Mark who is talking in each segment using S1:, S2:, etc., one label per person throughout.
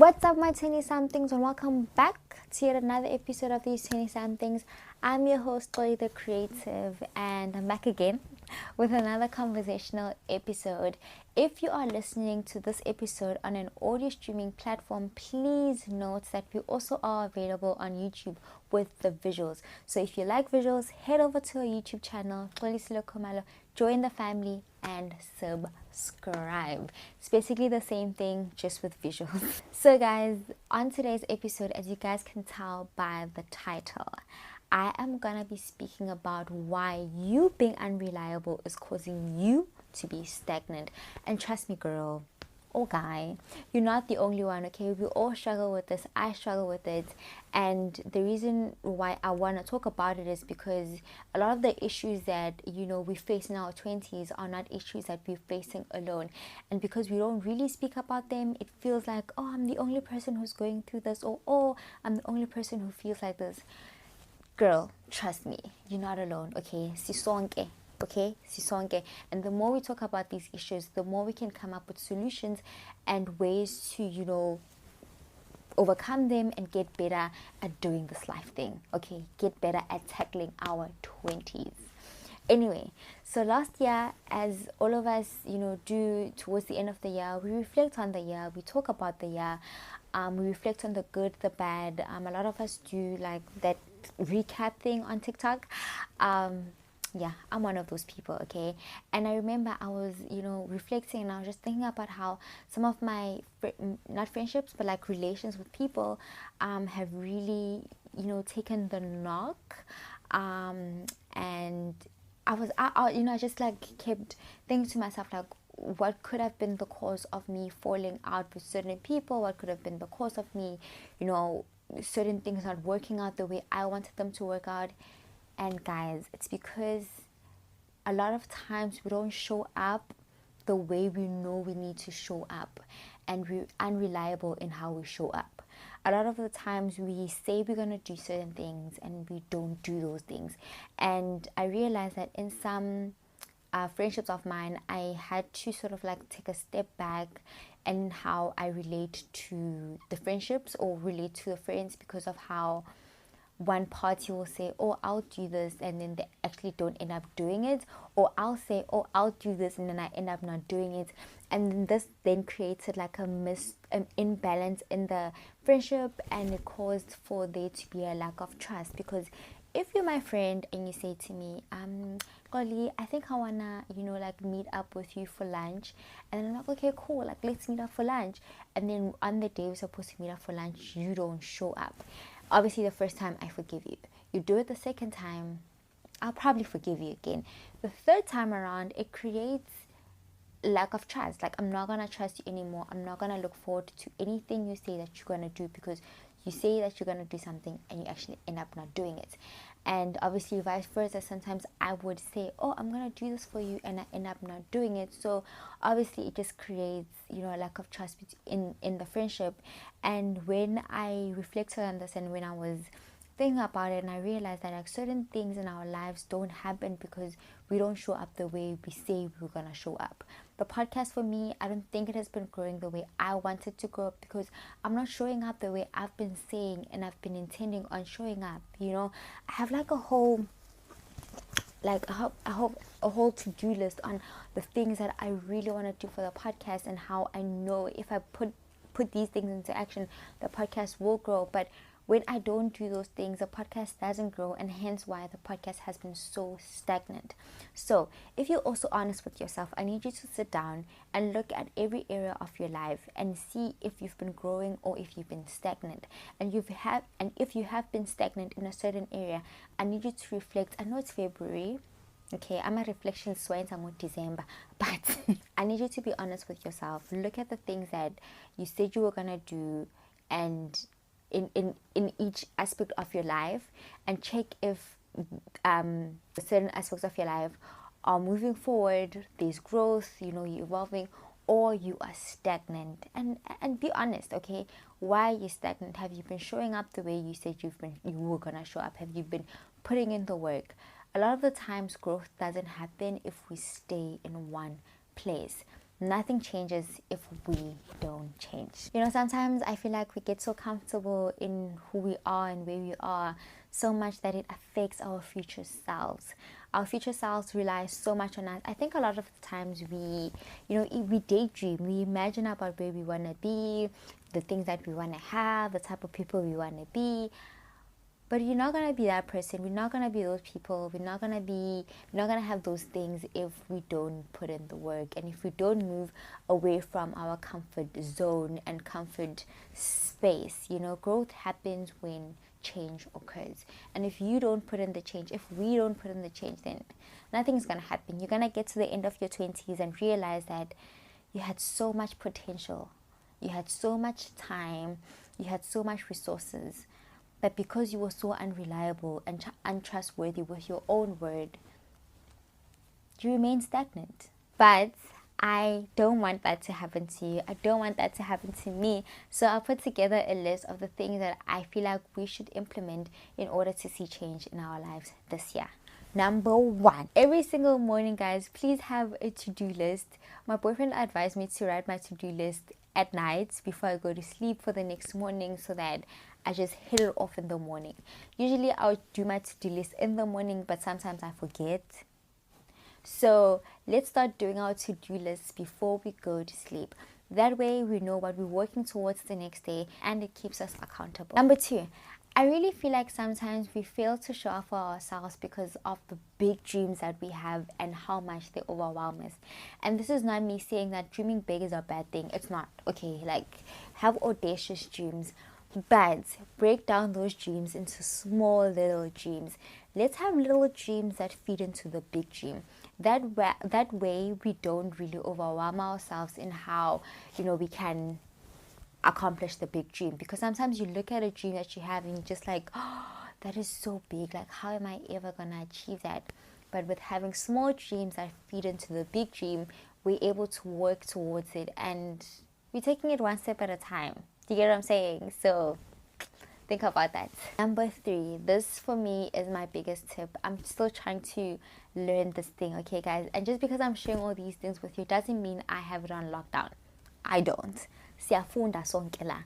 S1: What's up, my 20 somethings, and welcome back to yet another episode of these 20 somethings. I'm your host, Chloe the Creative, and I'm back again with another conversational episode. If you are listening to this episode on an audio streaming platform, please note that we also are available on YouTube with the visuals. So if you like visuals, head over to our YouTube channel, Chloe Silokomalo, join the family and subscribe. It's basically the same thing, just with visuals. So guys, on today's episode, as you guys can tell by the title, I am gonna be speaking about why you being unreliable is causing you to be stagnant. And trust me, girl or guy, you're not the only one, okay? We all struggle with this. I struggle with it. And the reason why I want to talk about it is because a lot of the issues that, we face in our 20s are not issues that we're facing alone. And because we don't really speak about them, it feels like, oh, I'm the only person who's going through this, or oh, I'm the only person who feels like this. Girl, trust me, you're not alone, okay? Sisonke. Okay, sisonke. And the more we talk about these issues, the more we can come up with solutions and ways to, overcome them and get better at doing this life thing. Okay, get better at tackling our 20s. Anyway, so last year, as all of us, do towards the end of the year, we reflect on the year, we talk about the year, we reflect on the good, the bad. A lot of us do like that recap thing on TikTok. Yeah, I'm one of those people, okay? And I remember I was, reflecting, and I was just thinking about how some of my, not friendships, but like relations with people have really, taken the knock. And I just like kept thinking to myself, like, what could have been the cause of me falling out with certain people? What could have been the cause of me, certain things not working out the way I wanted them to work out? And guys, it's because a lot of times we don't show up the way we know we need to show up, and we're unreliable in how we show up. A lot of the times we say we're going to do certain things and we don't do those things. And I realized that in some friendships of mine, I had to sort of like take a step back and how I relate to the friendships or relate to the friends, because of how one party will say, oh, I'll do this, and then they actually don't end up doing it. Or I'll say, oh, I'll do this, and then I end up not doing it. And then this then created like an imbalance in the friendship, and it caused for there to be a lack of trust. Because if you're my friend and you say to me, Golly, I think I wanna, like meet up with you for lunch, and I'm like, okay, cool, like let's meet up for lunch. And then on the day we're supposed to meet up for lunch, you don't show up. Obviously, the first time I forgive you. You do it the second time, I'll probably forgive you again. The third time around, it creates lack of trust. Like, I'm not gonna trust you anymore. I'm not gonna look forward to anything you say that you're gonna do, because you say that you're gonna do something and you actually end up not doing it. And obviously vice versa, sometimes I would say, oh, I'm gonna do this for you, and I end up not doing it. So obviously it just creates, a lack of trust in the friendship. And when I reflected on this, and when I was thinking about it, and I realized that like certain things in our lives don't happen because we don't show up the way we say we're gonna show up. The podcast, for me, I don't think it has been growing the way I wanted to grow, because I'm not showing up the way I've been saying and I've been intending on showing up. I have like a whole a whole to-do list on the things that I really want to do for the podcast, and how I know if I put these things into action, the podcast will grow. But when I don't do those things, the podcast doesn't grow, and hence why the podcast has been so stagnant. So if you're also honest with yourself, I need you to sit down and look at every area of your life and see if you've been growing or if you've been stagnant. And if you have been stagnant in a certain area, I need you to reflect. I know it's February. Okay, I'm a reflection swine, I'm with December, but I need you to be honest with yourself. Look at the things that you said you were gonna do, and in each aspect of your life, and check if certain aspects of your life are moving forward, there's growth, you're evolving, or you are stagnant. And be honest, okay? Why are you stagnant? Have you been showing up the way you said you were gonna show up? Have you been putting in the work? A lot of the times growth doesn't happen if we stay in one place. Nothing changes if we don't change. You know, sometimes I feel like we get so comfortable in who we are and where we are so much that it affects our future selves. Our future selves rely so much on us. I think a lot of the times we daydream, we imagine about where we want to be, the things that we want to have, the type of people we want to be. But you're not gonna be that person. We're not gonna be those people. We're not gonna have those things if we don't put in the work and if we don't move away from our comfort zone and comfort space. You know, growth happens when change occurs. And if you don't put in the change, if we don't put in the change, then nothing's gonna happen. You're gonna get to the end of your 20s and realize that you had so much potential, you had so much time, you had so much resources. But because you were so unreliable and untrustworthy with your own word, you remain stagnant. But I don't want that to happen to you. I don't want that to happen to me. So I'll put together a list of the things that I feel like we should implement in order to see change in our lives this year. Number 1, every single morning, guys, please have a to-do list. My boyfriend advised me to write my to-do list at night before I go to sleep for the next morning so that I just hit it off in the morning. Usually I'll do my to-do list in the morning, but sometimes I forget. So let's start doing our to-do lists before we go to sleep. That way we know what we're working towards the next day and it keeps us accountable. Number 2, I really feel like sometimes we fail to show up for ourselves because of the big dreams that we have and how much they overwhelm us. And this is not me saying that dreaming big is a bad thing. It's not. Okay, like, have audacious dreams, but break down those dreams into small little dreams. Let's have little dreams that feed into the big dream. That way we don't really overwhelm ourselves in how, we can accomplish the big dream. Because sometimes you look at a dream that you have and you're just like, oh, that is so big, like how am I ever gonna achieve that? But with having small dreams that feed into the big dream, we're able to work towards it and we're taking it one step at a time. Do you get what I'm saying? So think about that. Number 3, this for me is my biggest tip. I'm still trying to learn this thing, okay, guys? And just because I'm sharing all these things with you doesn't mean I have it on lockdown. I don't. Siyafunda sonke la.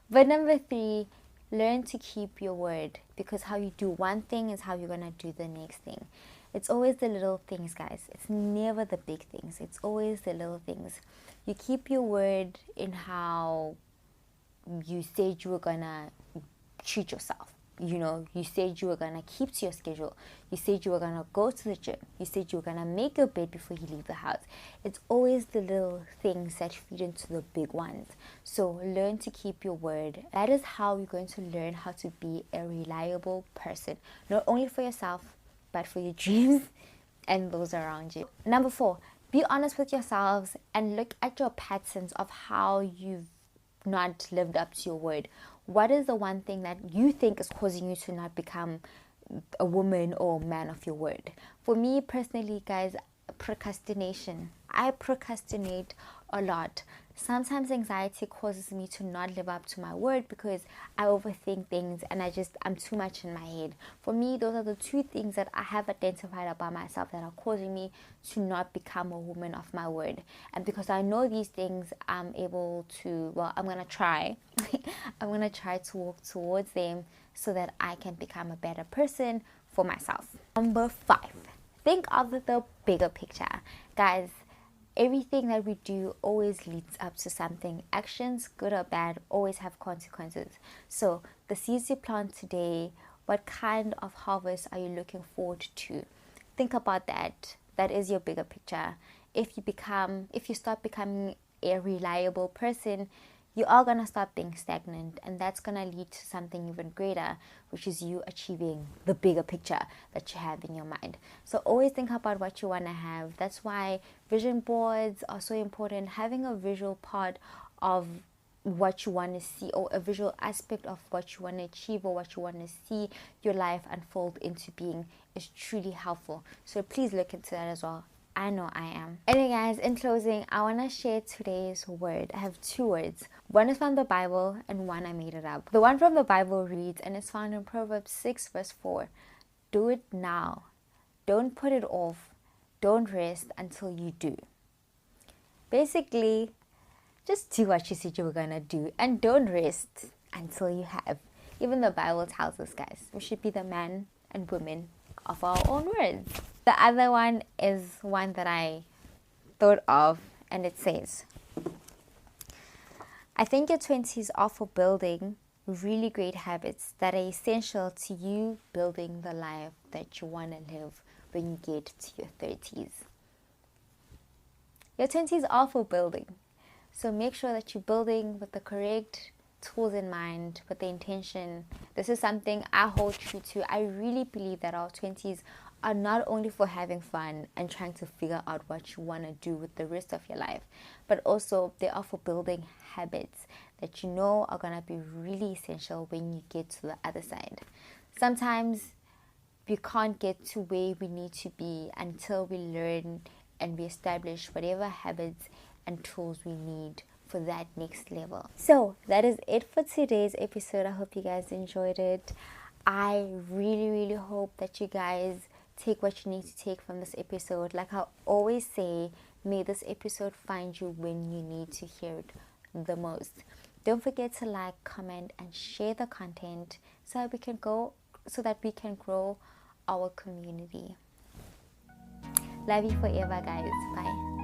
S1: But number 3, learn to keep your word, because how you do one thing is how you're gonna do the next thing. It's always the little things, guys. It's never the big things. It's always the little things. You keep your word in how you said you were gonna treat yourself. You said you were gonna keep to your schedule. You said you were gonna go to the gym. You said you were gonna make your bed before you leave the house. It's always the little things that feed into the big ones. So learn to keep your word. That is how you're going to learn how to be a reliable person, not only for yourself but for your dreams and those around you. Number 4, be honest with yourselves and look at your patterns of how you've not lived up to your word. What is the one thing that you think is causing you to not become a woman or man of your word? For me personally, guys, procrastination. I procrastinate a lot. Sometimes anxiety causes me to not live up to my word because I overthink things and I'm too much in my head. For me, those are the 2 things that I have identified about myself that are causing me to not become a woman of my word. And because I know these things, I'm able to, I'm going to try. I'm going to try to walk towards them so that I can become a better person for myself. Number 5, think of the bigger picture. Guys, everything that we do always leads up to something. Actions, good or bad, always have consequences. So the seeds you plant today, what kind of harvest are you looking forward to? Think about that. That is your bigger picture. If you start becoming a reliable person, you are going to stop being stagnant, and that's going to lead to something even greater, which is you achieving the bigger picture that you have in your mind. So always think about what you want to have. That's why vision boards are so important. Having a visual part of what you want to see, or a visual aspect of what you want to achieve, or what you want to see your life unfold into being, is truly helpful. So please look into that as well. I know I am. Anyway, guys, in closing, I want to share today's word. I have 2 words. One is from the Bible and one I made it up. The one from the Bible reads, and it's found in Proverbs 6 verse 4. Do it now. Don't put it off. Don't rest until you do. basically, just do what you said you were gonna do and don't rest until you have. Even the Bible tells us, guys, we should be the man and women of our own words. The other one is one that I thought of, and it says, I think your 20s are for building really great habits that are essential to you building the life that you want to live when you get to your 30s. Your 20s are for building. So make sure that you're building with the correct tools in mind, with the intention. This is something I hold true to. I really believe that our 20s are not only for having fun and trying to figure out what you want to do with the rest of your life, but also they are for building habits that you know are going to be really essential when you get to the other side. Sometimes we can't get to where we need to be until we learn and we establish whatever habits and tools we need for that next level. So that is it for today's episode. I hope you guys enjoyed it. I really hope that you guys take what you need to take from this episode. Like I always say, may this episode find you when you need to hear it the most. Don't forget to like, comment, and share the content so that we can grow our community. Love you forever, guys. Bye.